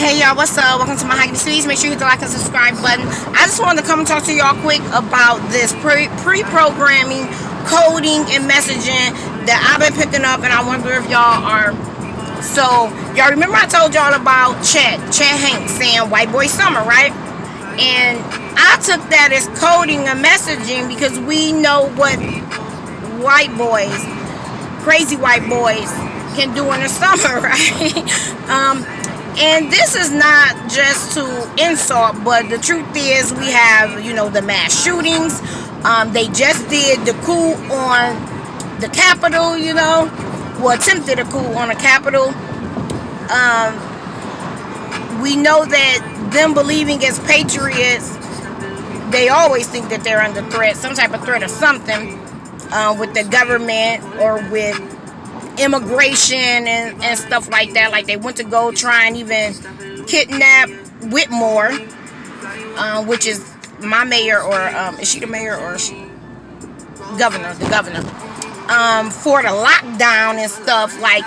Hey y'all, what's up? Welcome to Mahogany Speeds. Make sure you hit the like and subscribe button. I just wanted to come and talk to y'all quick about this pre-programming, coding, and messaging that I've been picking up, and I wonder if y'all are. So, y'all remember I told y'all about Chet Hanks saying white boy summer, right? And I took that as coding and messaging because we know what white boys, crazy white boys, can do in the summer, right? And this is not just to insult, but the truth is we have, the mass shootings. They just did the coup on the Capitol, well, attempted a coup on the Capitol. We know that them believing as patriots, they always think that they're under threat, some type of threat or something, with the government or with immigration and stuff like that. Like they went to go try and even kidnap Whitmore, which is my mayor, or is she the mayor or governor? The governor, for the lockdown and stuff. Like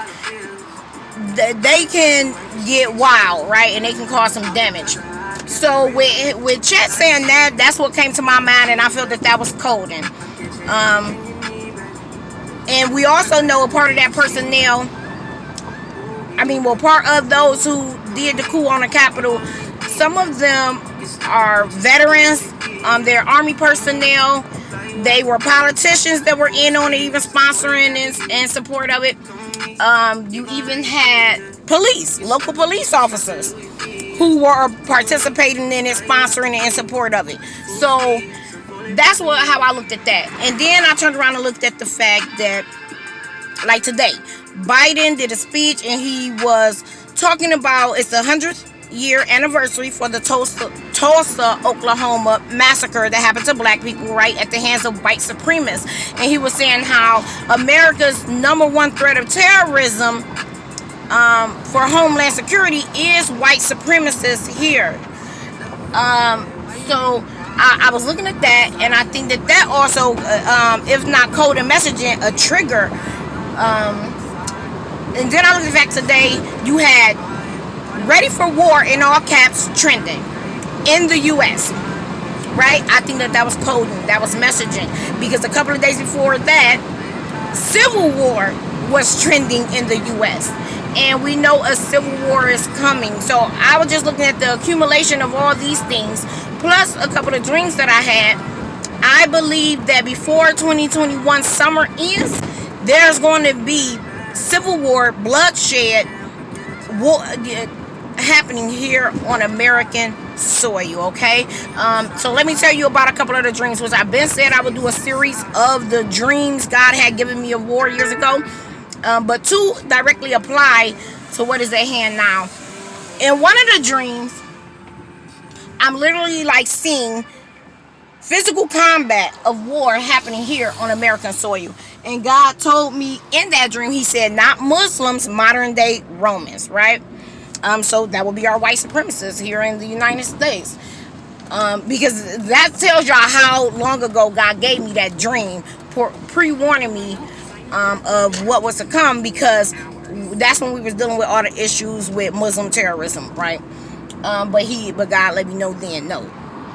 they can get wild, right, and they can cause some damage. So with Chet saying that, that's what came to my mind, and I felt that was coding. And we also know a part of that personnel, part of those who did the coup on the Capitol, some of them are veterans, they're Army personnel, they were politicians that were in on it, even sponsoring and support of it. You even had local police officers who were participating in it, sponsoring it, and support of it. So that's how I looked at that. And then I turned around and looked at the fact that, like today, Biden did a speech and he was talking about it's the 100th year anniversary for the Tulsa, Oklahoma massacre that happened to black people, right, at the hands of white supremacists. And he was saying how America's number one threat of terrorism for homeland security is white supremacists here. So I was looking at that, and I think that also, if not code and messaging, a trigger. And then I looked at the fact today, you had "ready for war" in all caps trending in the U.S., right? I think that was coding, that was messaging, because a couple of days before that, Civil War was trending in the U.S., and we know a civil war is coming. So I was just looking at the accumulation of all these things, plus a couple of dreams that I had. I believe that before 2021 summer ends, there's going to be civil war, bloodshed, war, happening here on American soil, okay? So let me tell you about a couple of the dreams, which I've been said I would do a series of the dreams God had given me of war years ago. But two directly apply to what is at hand now. In one of the dreams, I'm literally like seeing physical combat of war happening here on American soil. And God told me in that dream, he said, not Muslims, modern day Romans, right? So that will be our white supremacists here in the United States. Because that tells y'all how long ago God gave me that dream, pre-warning me of what was to come, because that's when we was dealing with all the issues with Muslim terrorism, right? But God let me know then, no,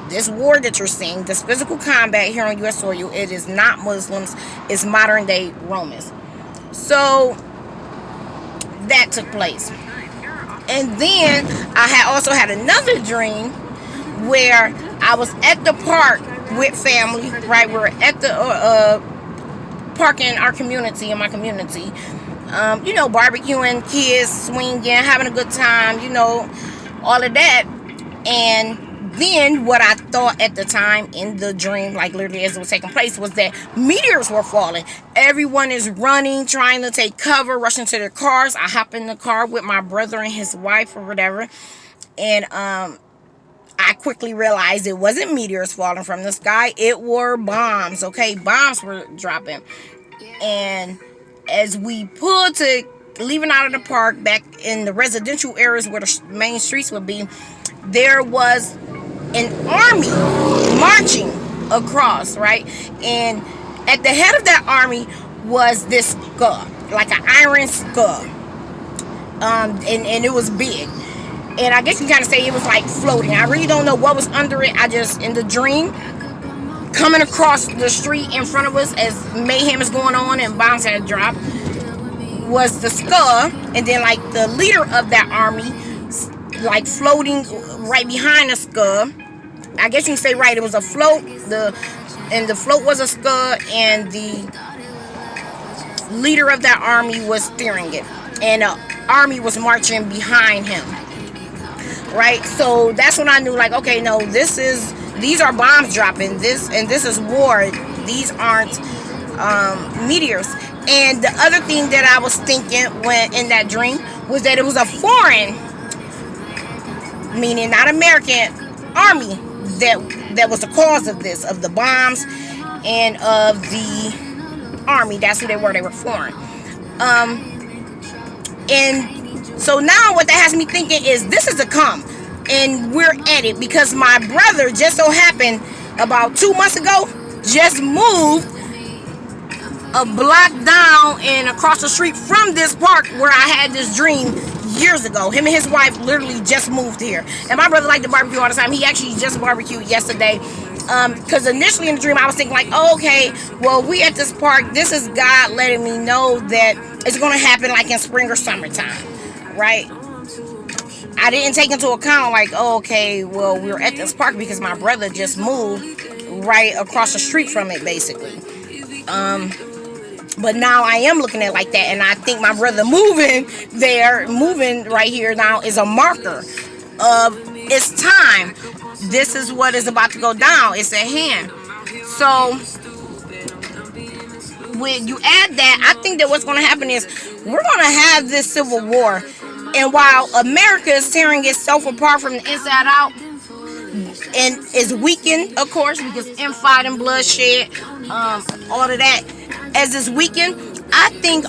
this war that you're seeing, this physical combat here on U.S. soil, it is not Muslims, it's modern day Romans. So that took place. And then I had also had another dream where I was at the park with family, right? We're at the park in our community, in my community, barbecuing, kids swinging, having a good time, all of that. And then what I thought at the time in the dream, like literally as it was taking place, was that meteors were falling. Everyone is running, trying to take cover, rushing to their cars. I hop in the car with my brother and his wife or whatever, and I quickly realized it wasn't meteors falling from the sky, it were bombs, okay? Bombs were dropping. And as we pulled to leaving out of the park back in the residential areas where the main streets would be, there was an army marching across, right? And at the head of that army was this skull, like an iron skull. And it was big. And I guess you kind of say it was like floating. I really don't know what was under it. I just, in the dream, coming across the street in front of us as mayhem is going on and bombs had dropped, was the skull, and then like the leader of that army, like floating right behind the skull. I guess you can say right. It was a float. The float was a skull, and the leader of that army was steering it, and the army was marching behind him. Right. So that's when I knew, like, okay, no, these are bombs dropping. This is war. These aren't meteors. And the other thing that I was thinking when in that dream was that it was a foreign, meaning not American, army that was the cause of this, of the bombs and of the army. That's who they were. They were foreign. And so now what that has me thinking is this is a come, and we're at it because my brother just so happened about 2 months ago just moved a block down and across the street from this park where I had this dream years ago. Him and his wife literally just moved here. And my brother liked to barbecue all the time. He actually just barbecued yesterday. Because initially in the dream I was thinking like, oh, okay, well, we at this park. This is God letting me know that it's going to happen like in spring or summertime, right? I didn't take into account like, oh, okay, well, we're at this park because my brother just moved right across the street from it, basically. But now I am looking at it like that, and I think my brother moving right here now is a marker of it's time. This is what is about to go down. It's at hand. So when you add that, I think that what's going to happen is we're going to have this civil war. And while America is tearing itself apart from the inside out and is weakened, of course, because infight and bloodshed, all of that, as it's weakened, I think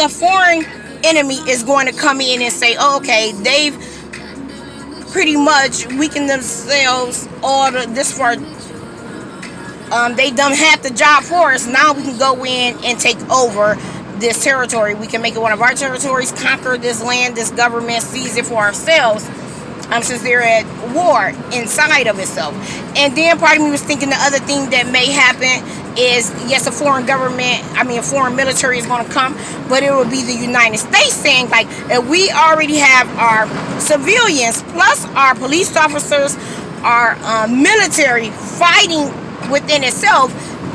a foreign enemy is going to come in and say, oh, okay, they've pretty much weakened themselves all this far. They done half the job for us. Now we can go in and take over this territory. We can make it one of our territories, conquer this land, this government, seize it for ourselves. Since they're at war inside of itself. And then part of me was thinking the other thing that may happen is, yes, a foreign military is going to come, but it will be the United States saying, like, if we already have our civilians plus our police officers, our military fighting within itself,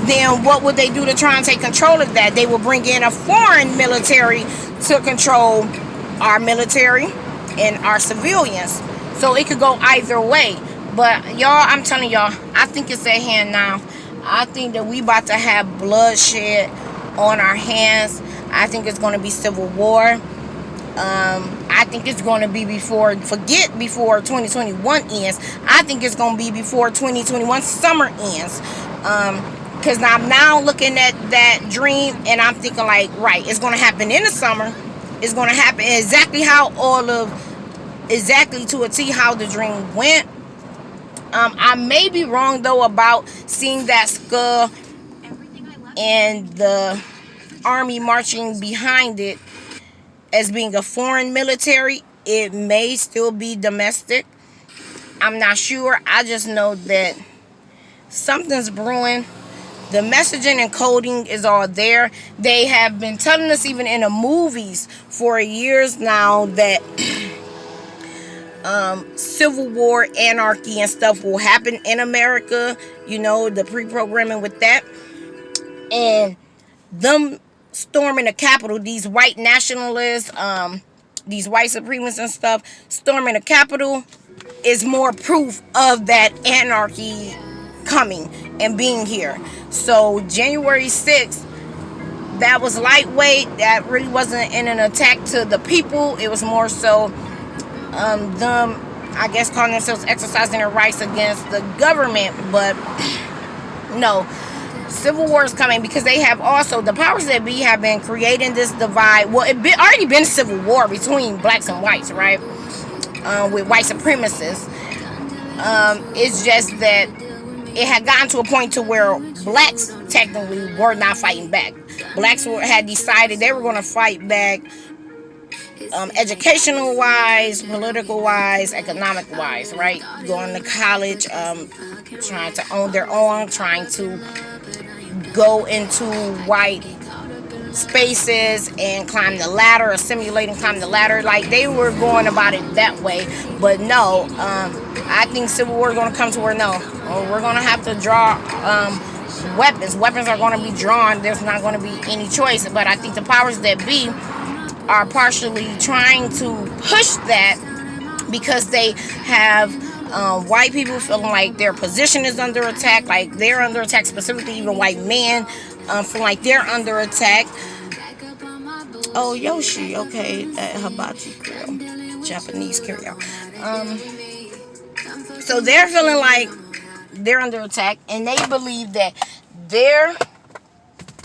then what would they do to try and take control of that? They will bring in a foreign military to control our military and our civilians. So it could go either way. But y'all, I'm telling y'all, I think it's at hand now. I think that we about to have bloodshed on our hands. I think it's going to be civil war. I think it's going to be before 2021 ends. I think it's going to be before 2021 summer ends. Because I'm now looking at that dream and I'm thinking like, right, it's going to happen in the summer. It's going to happen exactly to a T how the dream went. I may be wrong though about seeing that skull and the army marching behind it as being a foreign military. It may still be domestic. I'm not sure. I just know that something's brewing. The messaging and coding is all there. They have been telling us even in the movies for years now that civil war, anarchy, and stuff will happen in America. You know, the pre-programming with that. And them storming the Capitol, these white nationalists, these white supremacists and stuff, storming the Capitol is more proof of that anarchy coming and being here. So January 6th, that was lightweight. That really wasn't in an attack to the people. It was more so them, I guess, calling themselves exercising their rights against the government. But no, civil war is coming because they have also, the powers that be have been creating this divide. Well, already been civil war between blacks and whites, right? With white supremacists. It's just that it had gotten to a point to where blacks technically were not fighting back. Blacks had decided they were going to fight back educational wise, political wise, economic wise, right? Going to college, trying to own their own, trying to go into white spaces and climb the ladder, or simulating climb the ladder. Like, they were going about it that way. But no, I think civil war is going to come to where no, we're going to have to draw weapons are going to be drawn. There's not going to be any choice. But I think the powers that be are partially trying to push that, because they have white people feeling like their position is under attack, like they're under attack, specifically even white men feeling like they're under attack. Oh, Yoshi, okay, that hibachi grill, Japanese grill. So they're feeling like they're under attack, and they believe that their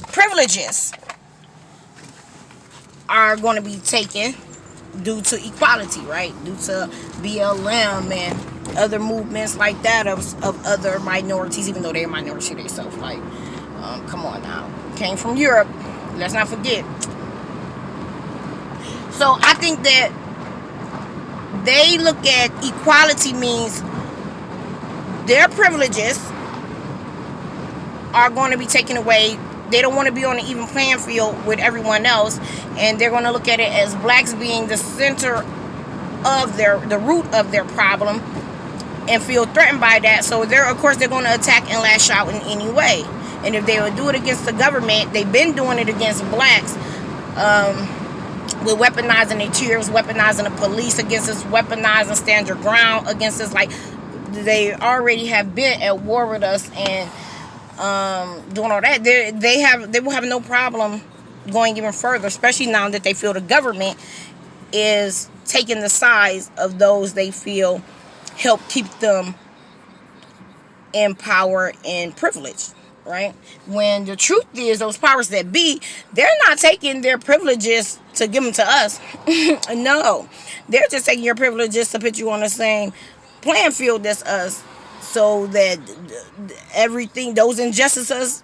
privileges are going to be taken due to equality, right? Due to BLM and other movements like that of other minorities, even though they're a minority themselves. Like, come on now. Came from Europe. Let's not forget. So I think that they look at equality means their privileges are going to be taken away. They don't want to be on an even playing field with everyone else, and they're going to look at it as blacks being the center of the root of their problem, and feel threatened by that. So of course they're going to attack and lash out in any way. And if they would do it against the government, they've been doing it against blacks, with weaponizing their tears, weaponizing the police against us, weaponizing stand your ground against us. Like, they already have been at war with us, and doing all that. They will have no problem going even further, especially now that they feel the government is taking the sides of those they feel help keep them in power and privilege, right? When the truth is, those powers that be, they're not taking their privileges to give them to us. No, they're just taking your privileges to put you on the same playing field as us, so that everything, those injustices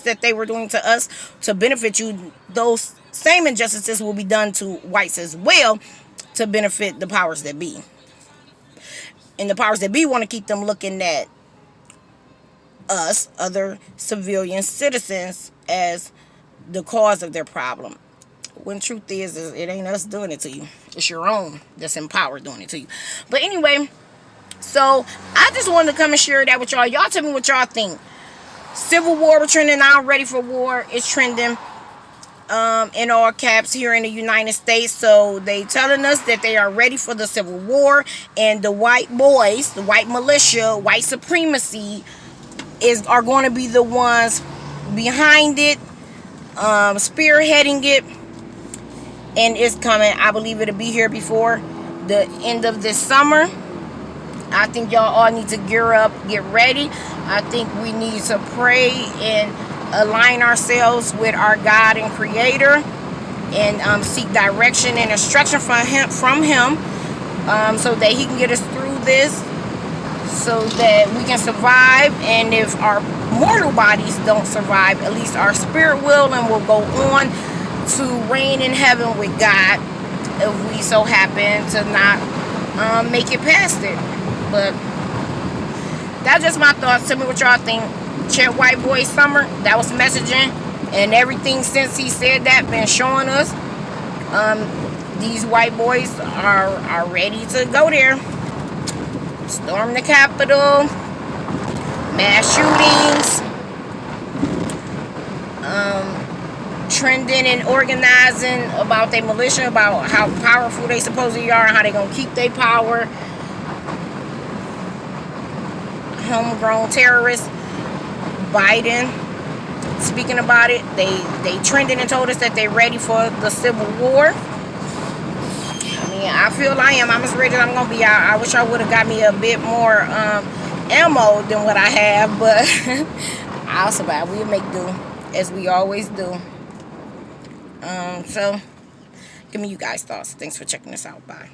that they were doing to us to benefit you, those same injustices will be done to whites as well, to benefit the powers that be. And the powers that be want to keep them looking at us, other civilian citizens, as the cause of their problem. When truth is it ain't us doing it to you. It's your own that's in power doing it to you. But anyway, so I just wanted to come and share that with y'all. Y'all tell me what y'all think. Civil war, we're trending now. Ready for war is trending in all caps here in the United States. So they telling us that they are ready for the civil war, and the white boys, the white militia, white supremacy are going to be the ones behind it, spearheading it, and it's coming. I believe it'll be here before the end of this summer. I think y'all all need to gear up, get ready. I think we need to pray and align ourselves with our God and Creator, and seek direction and instruction from Him, so that He can get us through this, so that we can survive. And if our mortal bodies don't survive, at least our spirit will, and will go on to reign in heaven with God, if we so happen to not make it past it. But that's just my thoughts. Tell me what y'all think. Chet White Boy Summer, that was messaging, and everything since he said that been showing us these white boys are ready to go there. Storm the Capitol, mass shootings, trending and organizing about their militia, about how powerful they supposedly are and how they gonna keep their power. Homegrown terrorists. Biden speaking about it. They trended and told us that they're ready for the Civil War. I mean, I feel I'm as ready as I'm gonna be. I wish I would have got me a bit more ammo than what I have, but I'll survive. We'll make do, as we always do. So give me you guys' thoughts. Thanks for checking this out. Bye.